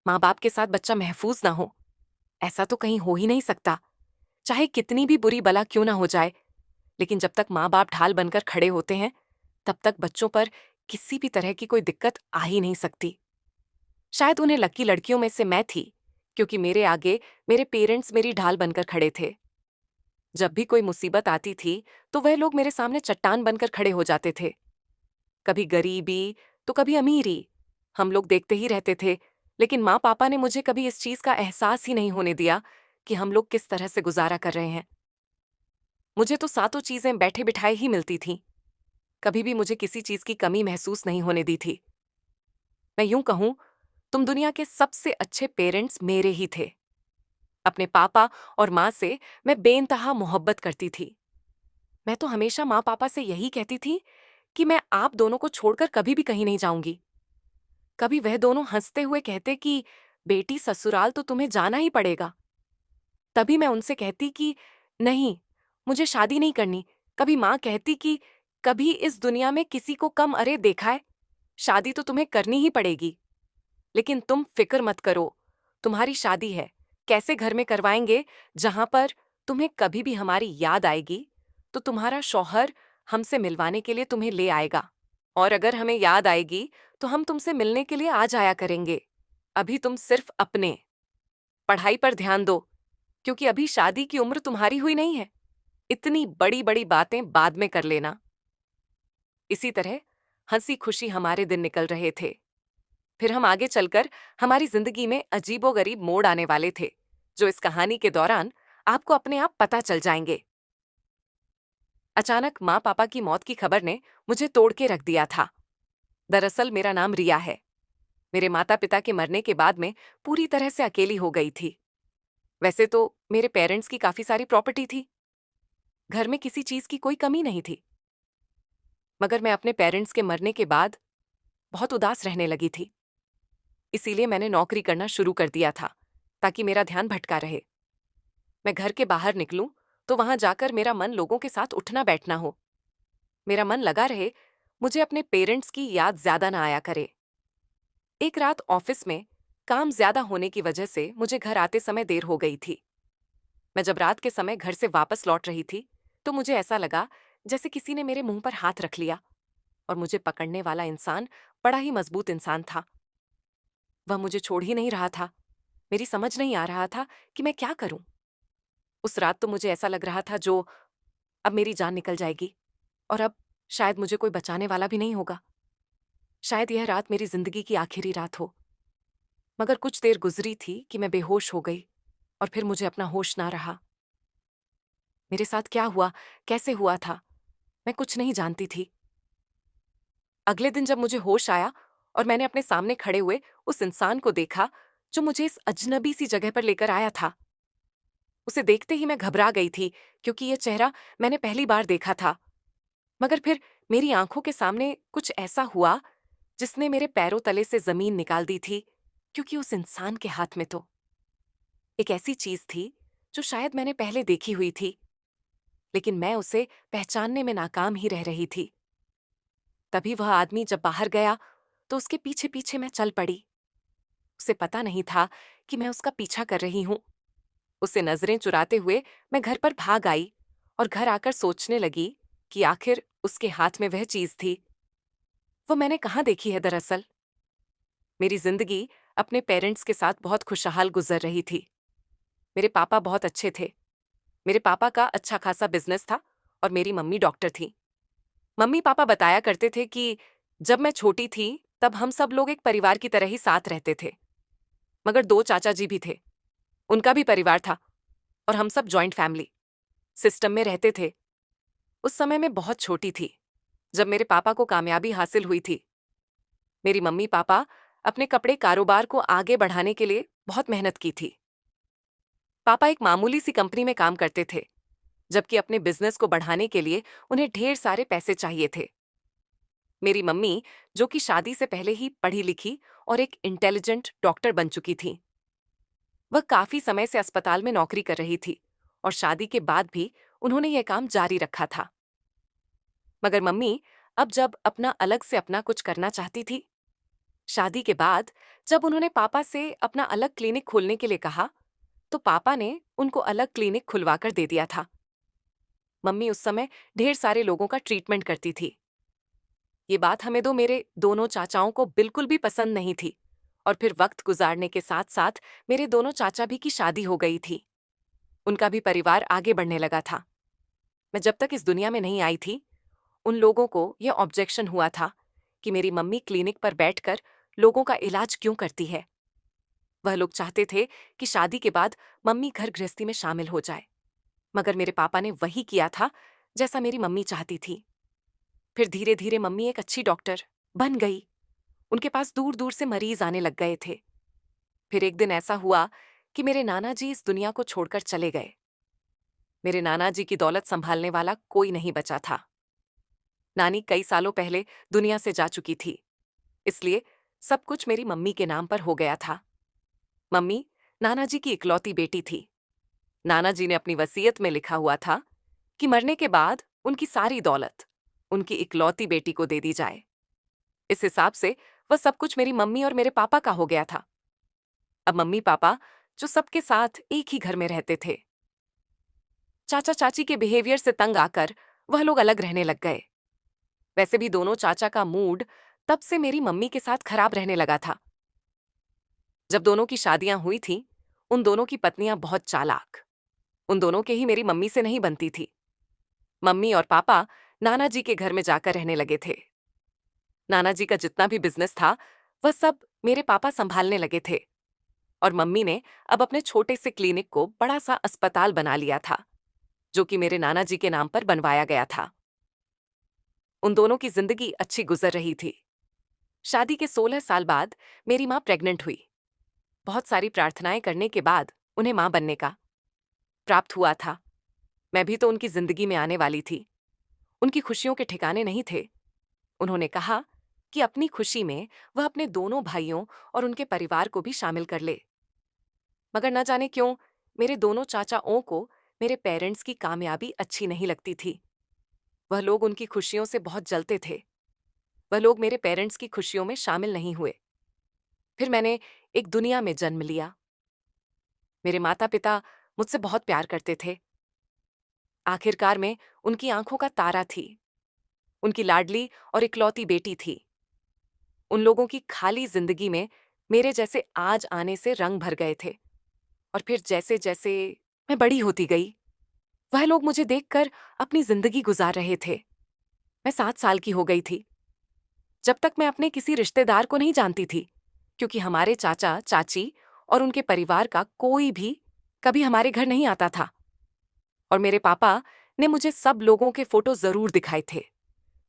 माँ बाप के साथ बच्चा महफूज ना हो, ऐसा तो कहीं हो ही नहीं सकता। चाहे कितनी भी बुरी बला क्यों ना हो जाए, लेकिन जब तक माँ बाप ढाल बनकर खड़े होते हैं, तब तक बच्चों पर किसी भी तरह की कोई दिक्कत आ ही नहीं सकती। शायद उन्हें लकी लड़कियों में से मैं थी, क्योंकि मेरे आगे मेरे पेरेंट्स मेरी ढाल बनकर खड़े थे। जब भी कोई मुसीबत आती थी, तो वह लोग मेरे सामने चट्टान बनकर खड़े हो जाते थे। कभी गरीबी, तो कभी अमीरी, हम लोग देखते ही रहते थे, लेकिन माँ पापा ने मुझे कभी इस चीज का एहसास ही नहीं होने दिया कि हम लोग किस तरह से गुजारा कर रहे हैं। मुझे तो सातों चीजें बैठे बिठाए ही मिलती थीं। कभी भी मुझे किसी चीज की कमी महसूस नहीं होने दी थी। मैं यूं कहूं, तुम दुनिया के सबसे अच्छे पेरेंट्स मेरे ही थे। अपने पापा और माँ से मैं बेइंतहा मोहब्बत करती थी। मैं तो हमेशा माँ पापा से यही कहती थी कि मैं आप दोनों को छोड़कर कभी भी कहीं नहीं जाऊंगी। कभी वह दोनों हंसते हुए कहते कि बेटी, ससुराल तो तुम्हें जाना ही पड़ेगा। तभी मैं उनसे कहती कि नहीं, मुझे शादी नहीं करनी। कभी माँ कहती कि कभी इस दुनिया में किसी को कम अरे देखा है, शादी तो तुम्हें करनी ही पड़ेगी। लेकिन तुम फिक्र मत करो, तुम्हारी शादी है, कैसे घर में करवाएंगे, जहां पर तुम्हें कभी भी हमारी याद आएगी तो तुम्हारा शौहर हमसे मिलवाने के लिए तुम्हें ले आएगा। और अगर हमें याद आएगी तो हम तुमसे मिलने के लिए आ जाया करेंगे। अभी तुम सिर्फ अपने पढ़ाई पर ध्यान दो, क्योंकि अभी शादी की उम्र तुम्हारी हुई नहीं है। इतनी बड़ी बड़ी बातें बाद में कर लेना। इसी तरह हंसी खुशी हमारे दिन निकल रहे थे। फिर हम आगे चलकर हमारी जिंदगी में अजीबोगरीब मोड़ आने वाले थे, जो इस कहानी के दौरान आपको अपने आप पता चल जाएंगे। अचानक माँ पापा की मौत की खबर ने मुझे तोड़ के रख दिया था। दरअसल मेरा नाम रिया है। मेरे माता पिता के मरने के बाद में पूरी तरह से अकेली हो गई थी। वैसे तो मेरे पेरेंट्स की काफी सारी प्रॉपर्टी थी, घर में किसी चीज की कोई कमी नहीं थी, मगर मैं अपने पेरेंट्स के मरने के बाद बहुत उदास रहने लगी थी। इसीलिए मैंने नौकरी करना शुरू कर दिया था, ताकि मेरा ध्यान भटका रहे। मैं घर के बाहर निकलूं तो वहां जाकर मेरा मन लोगों के साथ उठना बैठना हो, मेरा मन लगा रहे, मुझे अपने पेरेंट्स की याद ज्यादा ना आया करे। एक रात ऑफिस में काम ज्यादा होने की वजह से मुझे घर आते समय देर हो गई थी। मैं जब रात के समय घर से वापस लौट रही थी, तो मुझे ऐसा लगा जैसे किसी ने मेरे मुंह पर हाथ रख लिया, और मुझे पकड़ने वाला इंसान बड़ा ही मजबूत इंसान था। वह मुझे छोड़ ही नहीं रहा था। मेरी समझ नहीं आ रहा था कि मैं क्या करूं। उस रात तो मुझे ऐसा लग रहा था जो अब मेरी जान निकल जाएगी, और अब शायद मुझे कोई बचाने वाला भी नहीं होगा। शायद यह रात मेरी जिंदगी की आखिरी रात हो। मगर कुछ देर गुजरी थी कि मैं बेहोश हो गई, और फिर मुझे अपना होश ना रहा। मेरे साथ क्या हुआ, कैसे हुआ था, मैं कुछ नहीं जानती थी। अगले दिन जब मुझे होश आया और मैंने अपने सामने खड़े हुए उस इंसान को देखा जो मुझे इस अजनबी सी जगह पर लेकर आया था, उसे देखते ही मैं घबरा गई थी, क्योंकि यह चेहरा मैंने पहली बार देखा था। मगर फिर मेरी आंखों के सामने कुछ ऐसा हुआ जिसने मेरे पैरों तले से जमीन निकाल दी थी, क्योंकि उस इंसान के हाथ में तो एक ऐसी चीज थी जो शायद मैंने पहले देखी हुई थी, लेकिन मैं उसे पहचानने में नाकाम ही रह रही थी। तभी वह आदमी जब बाहर गया तो उसके पीछे पीछे मैं चल पड़ी। उसे पता नहीं था कि मैं उसका पीछा कर रही हूं। उसे नजरें चुराते हुए मैं घर पर भाग आई, और घर आकर सोचने लगी कि आखिर उसके हाथ में वह चीज थी, वो मैंने कहाँ देखी है। दरअसल मेरी जिंदगी अपने पेरेंट्स के साथ बहुत खुशहाल गुजर रही थी। मेरे पापा बहुत अच्छे थे। मेरे पापा का अच्छा खासा बिजनेस था, और मेरी मम्मी डॉक्टर थी। मम्मी पापा बताया करते थे कि जब मैं छोटी थी तब हम सब लोग एक परिवार की तरह ही साथ रहते थे। मगर दो चाचा जी भी थे, उनका भी परिवार था, और हम सब जॉइंट फैमिली सिस्टम में रहते थे। उस समय मैं बहुत छोटी थी जब मेरे पापा को कामयाबी हासिल हुई थी। मेरी मम्मी पापा अपने कपड़े कारोबार को आगे बढ़ाने के लिए बहुत मेहनत की थी। पापा एक मामूली सी कंपनी में काम करते थे, जबकि अपने बिजनेस को बढ़ाने के लिए उन्हें ढेर सारे पैसे चाहिए थे। मेरी मम्मी, जो कि शादी से पहले ही पढ़ी लिखी और एक इंटेलिजेंट डॉक्टर बन चुकी थी, वह काफी समय से अस्पताल में नौकरी कर रही थी, और शादी के बाद भी उन्होंने यह काम जारी रखा था। मगर मम्मी अब जब अपना अलग से अपना कुछ करना चाहती थी, शादी के बाद जब उन्होंने पापा से अपना अलग क्लिनिक खोलने के लिए कहा, तो पापा ने उनको अलग क्लिनिक खुलवाकर दे दिया था। मम्मी उस समय ढेर सारे लोगों का ट्रीटमेंट करती थी। ये बात हमें मेरे दोनों चाचाओं को बिल्कुल भी पसंद नहीं थी। और फिर वक्त गुजारने के साथ साथ मेरे दोनों चाचा भी की शादी हो गई थी। उनका भी परिवार आगे बढ़ने लगा था। मैं जब तक इस दुनिया में नहीं आई थी, उन लोगों को यह ऑब्जेक्शन हुआ था कि मेरी मम्मी क्लिनिक पर बैठकर लोगों का इलाज क्यों करती है। वह लोग चाहते थे कि शादी के बाद मम्मी घर गृहस्थी में शामिल हो जाए, मगर मेरे पापा ने वही किया था जैसा मेरी मम्मी चाहती थी। फिर धीरे धीरे मम्मी एक अच्छी डॉक्टर बन गई। उनके पास दूर दूर से मरीज आने लग गए थे। फिर एक दिन ऐसा हुआ कि मेरे नाना जी इस दुनिया को छोड़कर चले गए। मेरे नाना जी की दौलत संभालने वाला कोई नहीं बचा था। नानी कई सालों पहले दुनिया से जा चुकी थी, इसलिए सब कुछ मेरी मम्मी के नाम पर हो गया था। मम्मी नाना जी की इकलौती बेटी थी। नाना जी ने अपनी वसीयत में लिखा हुआ था कि मरने के बाद उनकी सारी दौलत उनकी इकलौती बेटी को दे दी जाए। इस हिसाब से वह सब कुछ मेरी मम्मी और मेरे पापा का हो गया था। अब मम्मी पापा जो सबके साथ एक ही घर में रहते थे, चाचा चाची के बिहेवियर से तंग आकर वह लोग अलग रहने लग गए। वैसे भी दोनों चाचा का मूड तब से मेरी मम्मी के साथ खराब रहने लगा था। जब दोनों की शादियां हुई थीं, उन दोनों की पत्नियां बहुत चालाक। उन दोनों के ही मेरी मम्मी से नहीं बनती थी। मम्मी और पापा नाना जी के घर में जाकर रहने लगे थे। नाना जी का जितना भी बिजनेस था, वह सब मेरे पापा संभालने लगे थे। और मम्मी ने अब अपने छोटे से क्लिनिक को बड़ा सा अस्पताल बना लिया था, जो कि मेरे नाना जी के नाम पर बनवाया गया था। उन दोनों की जिंदगी अच्छी गुजर रही थी। शादी के 16 साल बाद मेरी माँ प्रेग्नेंट हुई। बहुत सारी प्रार्थनाएं करने के बाद उन्हें माँ बनने का प्राप्त हुआ था। मैं भी तो उनकी जिंदगी में आने वाली थी। उनकी खुशियों के ठिकाने नहीं थे। उन्होंने कहा कि अपनी खुशी में वह अपने दोनों भाइयों और उनके परिवार को भी शामिल कर ले। मगर न जाने क्यों मेरे दोनों चाचाओं को मेरे पेरेंट्स की कामयाबी अच्छी नहीं लगती थी। वह लोग उनकी खुशियों से बहुत जलते थे। वह लोग मेरे पेरेंट्स की खुशियों में शामिल नहीं हुए। फिर मैंने एक दुनिया में जन्म लिया। मेरे माता पिता मुझसे बहुत प्यार करते थे। आखिरकार मैं उनकी आंखों का तारा थी, उनकी लाडली और इकलौती बेटी थी। उन लोगों की खाली जिंदगी में मेरे जैसे आज आने से रंग भर गए थे। और फिर जैसे जैसे मैं बड़ी होती गई, वह लोग मुझे देखकर अपनी जिंदगी गुजार रहे थे। मैं 7 साल की हो गई थी जब तक मैं अपने किसी रिश्तेदार को नहीं जानती थी, क्योंकि हमारे चाचा चाची और उनके परिवार का कोई भी कभी हमारे घर नहीं आता था। और मेरे पापा ने मुझे सब लोगों के फोटो जरूर दिखाए थे।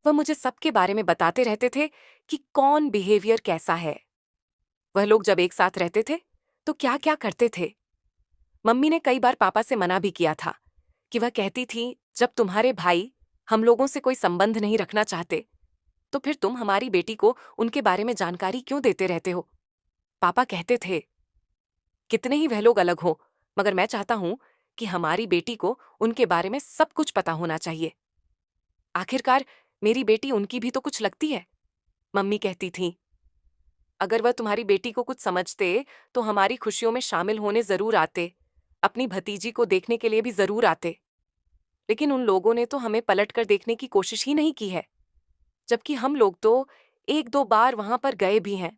वह मुझे सबके बारे में बताते रहते थे कि कौन बिहेवियर कैसा है। वह लोग जब एक साथ रहते थे तो क्या क्या करते थे। मम्मी ने कई बार पापा से मना भी किया था कि वह कहती थी, जब तुम्हारे भाई हम लोगों से कोई संबंध नहीं रखना चाहते, तो फिर तुम हमारी बेटी को उनके बारे में जानकारी क्यों देते रहते हो। पापा कहते थे, कितने ही वह लोग अलग हो, मगर मैं चाहता हूं कि हमारी बेटी को उनके बारे में सब कुछ पता होना चाहिए। आखिरकार मेरी बेटी उनकी भी तो कुछ लगती है। मम्मी कहती थी, अगर वह तुम्हारी बेटी को कुछ समझते तो हमारी खुशियों में शामिल होने जरूर आते, अपनी भतीजी को देखने के लिए भी जरूर आते। लेकिन उन लोगों ने तो हमें पलट कर देखने की कोशिश ही नहीं की है, जबकि हम लोग तो 1-2 बार वहां पर गए भी हैं।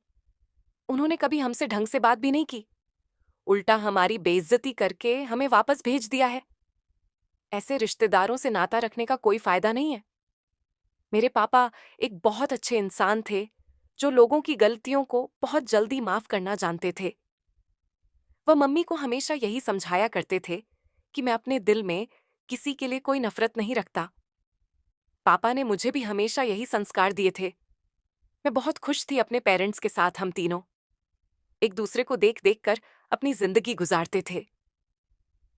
उन्होंने कभी हमसे ढंग से बात भी नहीं की, उल्टा हमारी बेइज्जती करके हमें वापस भेज दिया है। ऐसे रिश्तेदारों से नाता रखने का कोई फायदा नहीं है। मेरे पापा एक बहुत अच्छे इंसान थे, जो लोगों की गलतियों को बहुत जल्दी माफ करना जानते थे। वह मम्मी को हमेशा यही समझाया करते थे कि मैं अपने दिल में किसी के लिए कोई नफरत नहीं रखता। पापा ने मुझे भी हमेशा यही संस्कार दिए थे। मैं बहुत खुश थी अपने पेरेंट्स के साथ। हम तीनों एक दूसरे को देख देख कर अपनी जिंदगी गुजारते थे।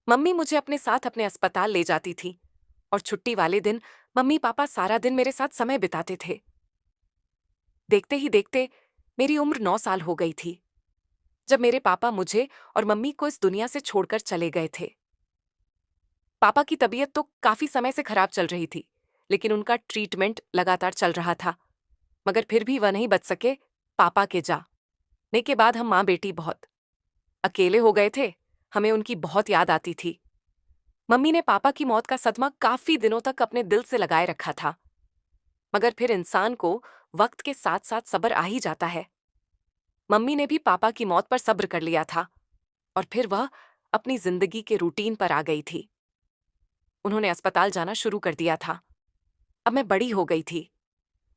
मम्मी मुझे अपने साथ अपने अस्पताल ले जाती थी और छुट्टी वाले दिन मम्मी पापा सारा दिन मेरे साथ समय बिताते थे। देखते ही देखते मेरी उम्र 9 साल हो गई थी जब मेरे पापा मुझे और मम्मी को इस दुनिया से छोड़कर चले गए थे। पापा की तबीयत तो काफी समय से खराब चल रही थी, लेकिन उनका ट्रीटमेंट लगातार चल रहा था, मगर फिर भी वह नहीं बच सके पापा के जाने के बाद हम माँ बेटी बहुत अकेले हो गए थे। हमें उनकी बहुत याद आती थी। मम्मी ने पापा की मौत का सदमा काफी दिनों तक अपने दिल से लगाए रखा था, मगर फिर इंसान को वक्त के साथ साथ सब्र आ ही जाता है। मम्मी ने भी पापा की मौत पर सब्र कर लिया था और फिर वह अपनी जिंदगी के रूटीन पर आ गई थी। उन्होंने अस्पताल जाना शुरू कर दिया था। अब मैं बड़ी हो गई थी,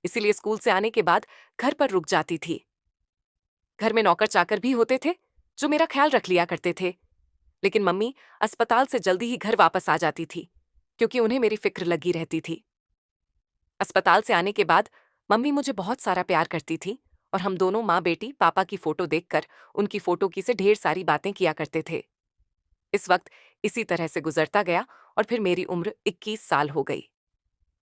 इसीलिए स्कूल से आने के बाद घर पर रुक जाती थी। घर में नौकर चाकर भी होते थे जो मेरा ख्याल रख लिया करते थे, लेकिन मम्मी अस्पताल से जल्दी ही घर वापस आ जाती थी क्योंकि उन्हें मेरी फिक्र लगी रहती थी। अस्पताल से आने के बाद मम्मी मुझे बहुत सारा प्यार करती थी और हम दोनों माँ बेटी पापा की फोटो देखकर उनकी फोटो की से ढेर सारी बातें किया करते थे। इस वक्त इसी तरह से गुजरता गया और फिर मेरी उम्र 21 साल हो गई।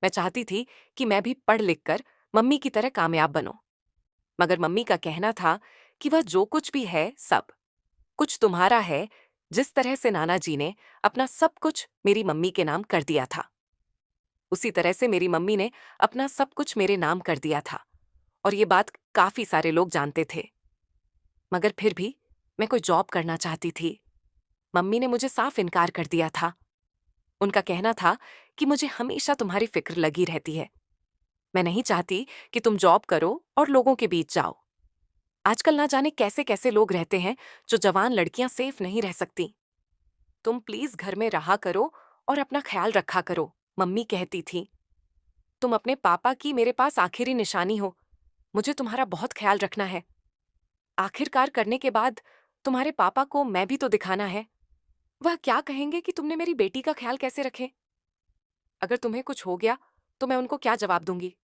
मैं चाहती थी कि मैं भी पढ़ लिख कर मम्मी की तरह कामयाब बनूं, मगर मम्मी का कहना था कि वह जो कुछ भी है सब कुछ तुम्हारा है। जिस तरह से नाना जी ने अपना सब कुछ मेरी मम्मी के नाम कर दिया था, उसी तरह से मेरी मम्मी ने अपना सब कुछ मेरे नाम कर दिया था और ये बात काफी सारे लोग जानते थे। मगर फिर भी मैं कोई जॉब करना चाहती थी। मम्मी ने मुझे साफ इनकार कर दिया था। उनका कहना था कि मुझे हमेशा तुम्हारी फिक्र लगी रहती है। मैं नहीं चाहती कि तुम जॉब करो और लोगों के बीच जाओ। आजकल ना जाने कैसे कैसे लोग रहते हैं जो जवान लड़कियां सेफ नहीं रह सकती। तुम प्लीज घर में रहा करो और अपना ख्याल रखा करो, मम्मी कहती थी। तुम अपने पापा की मेरे पास आखिरी निशानी हो। मुझे तुम्हारा बहुत ख्याल रखना है। आखिरकार करने के बाद तुम्हारे पापा को मैं भी तो दिखाना है। वह क्या कहेंगे कि तुमने मेरी बेटी का ख्याल कैसे रखे? अगर तुम्हें कुछ हो गया तो मैं उनको क्या जवाब दूंगी?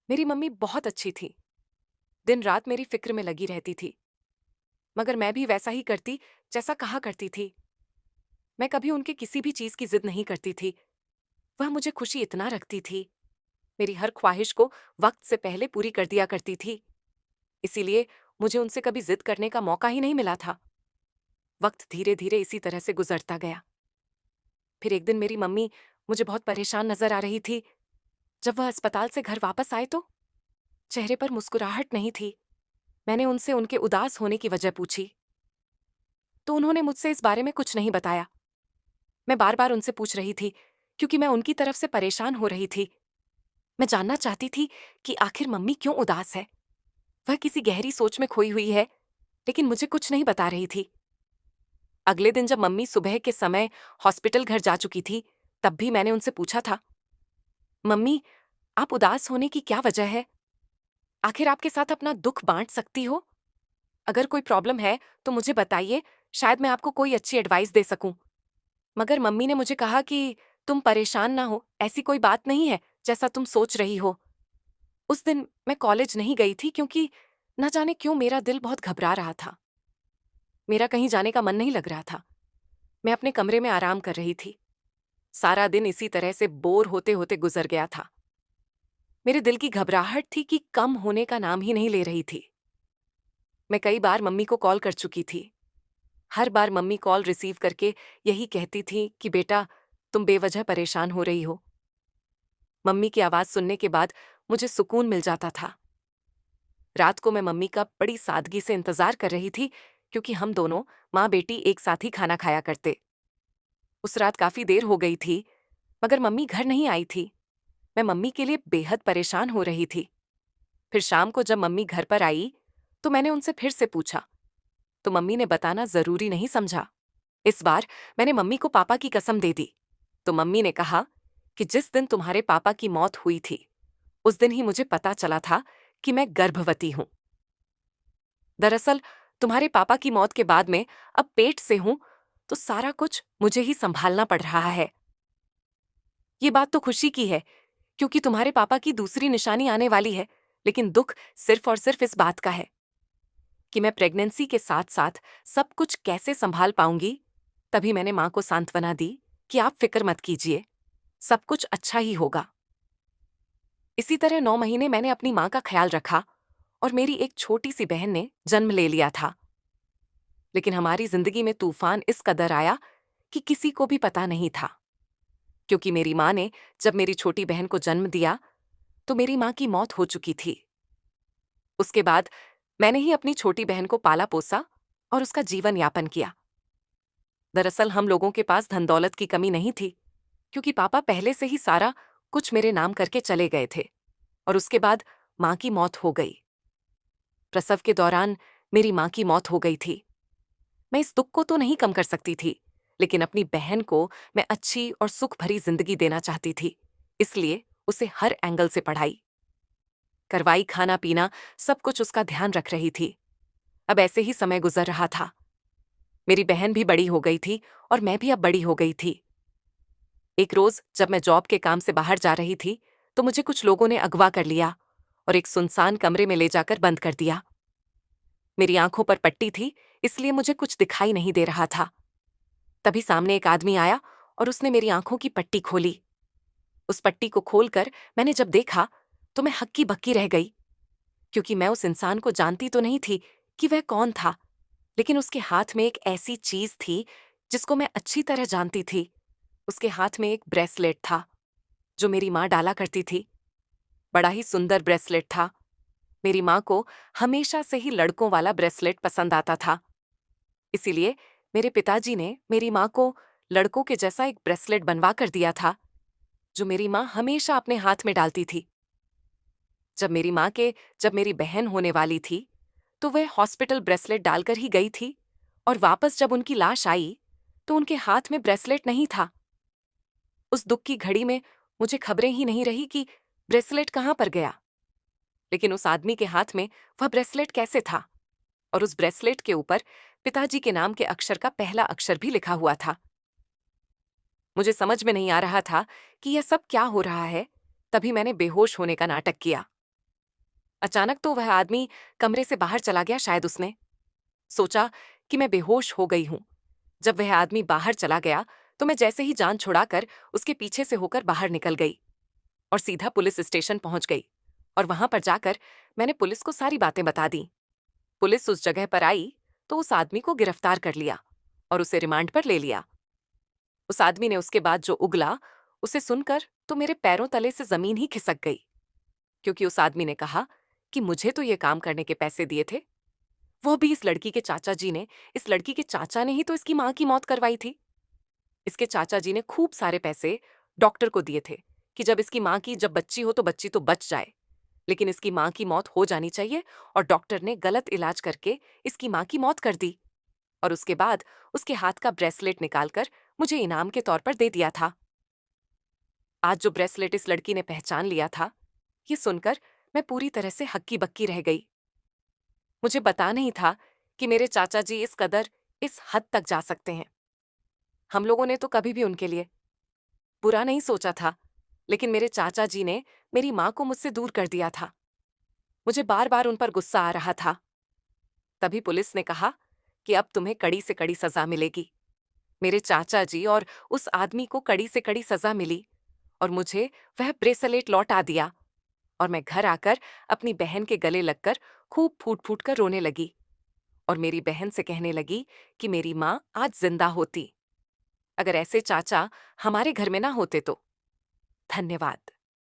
मेरी मम्मी बहुत अच्छी थी, दिन रात मेरी फिक्र में लगी रहती थी, मगर मैं भी वैसा ही करती जैसा कहा करती थी। मैं कभी उनके किसी भी चीज की जिद नहीं करती थी। वह मुझे खुशी इतना रखती थी, मेरी हर ख्वाहिश को वक्त से पहले पूरी कर दिया करती थी। इसीलिए मुझे उनसे कभी जिद करने का मौका ही नहीं मिला था। वक्त धीरे धीरे इसी तरह से गुजरता गया। फिर एक दिन मेरी मम्मी मुझे बहुत परेशान नजर आ रही थी। जब वह अस्पताल से घर वापस आए तो चेहरे पर मुस्कुराहट नहीं थी। मैंने उनसे उनके उदास होने की वजह पूछी तो उन्होंने मुझसे इस बारे में कुछ नहीं बताया। मैं बार बार उनसे पूछ रही थी क्योंकि मैं उनकी तरफ से परेशान हो रही थी। मैं जानना चाहती थी कि आखिर मम्मी क्यों उदास है। वह किसी गहरी सोच में खोई हुई है, लेकिन मुझे कुछ नहीं बता रही थी। अगले दिन जब मम्मी सुबह के समय हॉस्पिटल घर जा चुकी थी, तब भी मैंने उनसे पूछा था, मम्मी आप उदास होने की क्या वजह है? आखिर आपके साथ अपना दुख बांट सकती हो? अगर कोई प्रॉब्लम है तो मुझे बताइए, शायद मैं आपको कोई अच्छी एडवाइस दे सकूं। मगर मम्मी ने मुझे कहा कि तुम परेशान ना हो, ऐसी कोई बात नहीं है जैसा तुम सोच रही हो। उस दिन मैं कॉलेज नहीं गई थी क्योंकि न जाने क्यों मेरा दिल बहुत घबरा रहा था। मेरा कहीं जाने का मन नहीं लग रहा था। मैं अपने कमरे में आराम कर रही थी। सारा दिन इसी तरह से बोर होते होते गुजर गया था। मेरे दिल की घबराहट थी कि कम होने का नाम ही नहीं ले रही थी। मैं कई बार मम्मी को कॉल कर चुकी थी। हर बार मम्मी कॉल रिसीव करके यही कहती थी कि बेटा तुम बेवजह परेशान हो रही हो। मम्मी की आवाज सुनने के बाद मुझे सुकून मिल जाता था। रात को मैं मम्मी का बड़ी सादगी से इंतजार कर रही थी क्योंकि हम दोनों माँ बेटी एक साथ ही खाना खाया करते। उस रात काफी देर हो गई थी, मगर मम्मी घर नहीं आई थी। मैं मम्मी के लिए बेहद परेशान हो रही थी। फिर शाम को जब मम्मी घर पर आई तो मैंने उनसे फिर से पूछा, तो मम्मी ने बताना जरूरी नहीं समझा। इस बार मैंने मम्मी को पापा की कसम दे दी। तो मम्मी ने कहा कि जिस दिन तुम्हारे पापा की मौत हुई थी, उस दिन ही मुझे पता चला था कि मैं गर्भवती हूं। दरअसल तुम्हारे पापा की मौत के बाद में अब पेट से हूं, तो सारा कुछ मुझे ही संभालना पड़ रहा है। ये बात तो खुशी की है क्योंकि तुम्हारे पापा की दूसरी निशानी आने वाली है, लेकिन दुख सिर्फ और सिर्फ इस बात का है कि मैं प्रेगनेंसी के साथ साथ सब कुछ कैसे संभाल पाऊंगी। तभी मैंने मां को सांत्वना दी कि आप फिक्र मत कीजिए, सब कुछ अच्छा ही होगा। इसी तरह 9 महीने मैंने अपनी मां का ख्याल रखा और मेरी एक छोटी सी बहन ने जन्म ले लिया था। लेकिन हमारी जिंदगी में तूफान इस कदर आया कि किसी को भी पता नहीं था, क्योंकि मेरी मां ने जब मेरी छोटी बहन को जन्म दिया तो मेरी मां की मौत हो चुकी थी। उसके बाद मैंने ही अपनी छोटी बहन को पाला पोसा और उसका जीवन यापन किया। दरअसल हम लोगों के पास धन दौलत की कमी नहीं थी, क्योंकि पापा पहले से ही सारा कुछ मेरे नाम करके चले गए थे। और उसके बाद माँ की मौत हो गई। प्रसव के दौरान मेरी माँ की मौत हो गई थी। मैं इस दुख को तो नहीं कम कर सकती थी, लेकिन अपनी बहन को मैं अच्छी और सुख भरी जिंदगी देना चाहती थी। इसलिए उसे हर एंगल से पढ़ाई करवाई, खाना पीना सब कुछ उसका ध्यान रख रही थी। अब ऐसे ही समय गुजर रहा था। मेरी बहन भी बड़ी हो गई थी और मैं भी अब बड़ी हो गई थी। एक रोज जब मैं जॉब के काम से बाहर जा रही थी, तो मुझे कुछ लोगों ने अगवा कर लिया और एक सुनसान कमरे में ले जाकर बंद कर दिया। मेरी आंखों पर पट्टी थी, इसलिए मुझे कुछ दिखाई नहीं दे रहा था। तभी सामने एक आदमी आया और उसने मेरी आंखों की पट्टी खोली। उस पट्टी को खोलकर मैंने जब देखा तो मैं हक्की बक्की रह गई, क्योंकि मैं उस इंसान को जानती तो नहीं थी कि वह कौन था, लेकिन उसके हाथ में एक ऐसी चीज थी जिसको मैं अच्छी तरह जानती थी। उसके हाथ में एक ब्रेसलेट था जो मेरी माँ डाला करती थी। बड़ा ही सुंदर ब्रेसलेट था। मेरी माँ को हमेशा से ही लड़कों वाला ब्रेसलेट पसंद आता था, इसीलिए मेरे पिताजी ने मेरी माँ को लड़कों के जैसा एक ब्रेसलेट बनवा कर दिया था, जो मेरी माँ हमेशा अपने हाथ में डालती थी। जब मेरी बहन होने वाली थी, तो वह हॉस्पिटल ब्रेसलेट डालकर ही गई थी, और वापस जब उनकी लाश आई तो उनके हाथ में ब्रेसलेट नहीं था। उस दुख की घड़ी में मुझे खबरें ही नहीं रही कि ब्रेसलेट कहाँ पर गया, लेकिन उस आदमी के हाथ में वह ब्रेसलेट कैसे था, और उस ब्रेसलेट के ऊपर पिताजी के नाम के अक्षर का पहला अक्षर भी लिखा हुआ था। मुझे समझ में नहीं आ रहा था कि यह सब क्या हो रहा है। तभी मैंने बेहोश होने का नाटक किया। अचानक तो वह आदमी कमरे से बाहर चला गया। शायद उसने सोचा कि मैं बेहोश हो गई हूं। जब वह आदमी बाहर चला गया तो मैं जैसे ही जान छुड़ाकर उसके पीछे से होकर बाहर निकल गई और सीधा पुलिस स्टेशन पहुंच गई। और वहां पर जाकर मैंने पुलिस को सारी बातें बता दी। पुलिस उस जगह पर आई तो उस आदमी को गिरफ्तार कर लिया और उसे रिमांड पर ले लिया। उस आदमी ने उसके बाद जो उगला, उसे सुनकर तो मेरे पैरों तले से जमीन ही खिसक गई, क्योंकि उस आदमी ने कहा कि मुझे तो ये काम करने के पैसे दिए थे, वो भी इस लड़की के चाचा जी ने। इस लड़की के चाचा ने ही तो इसकी माँ की मौत करवाई थी। इसके चाचा जी ने खूब सारे पैसे डॉक्टर को दिए थे कि जब इसकी माँ की जब बच्ची हो तो बच्ची तो बच जाए, लेकिन इसकी माँ की मौत हो जानी चाहिए, और डॉक्टर ने गलत इलाज करके इसकी माँ की मौत कर दी। और उसके बाद उसके हाथ का ब्रेसलेट निकालकर मुझे इनाम के तौर पर दे दिया था। आज जो ब्रेसलेट इस लड़की ने पहचान लिया था, ये सुनकर मैं पूरी तरह से हक्की बक्की रह गई। मुझे पता नहीं था कि मेरे चाचा जी इस कदर, इस हद तक जा सकते हैं। हम लोगों ने तो कभी भी उनके लिए बुरा नहीं सोचा था, लेकिन मेरे चाचा जी ने मेरी माँ को मुझसे दूर कर दिया था। मुझे बार बार उन पर गुस्सा आ रहा था। तभी पुलिस ने कहा कि अब तुम्हें कड़ी से कड़ी सजा मिलेगी। मेरे चाचा जी और उस आदमी को कड़ी से कड़ी सजा मिली, और मुझे वह ब्रेसलेट लौटा दिया। और मैं घर आकर अपनी बहन के गले लगकर खूब फूट फूट कर रोने लगी, और मेरी बहन से कहने लगी कि मेरी माँ आज जिंदा होती, अगर ऐसे चाचा हमारे घर में ना होते तो। धन्यवाद।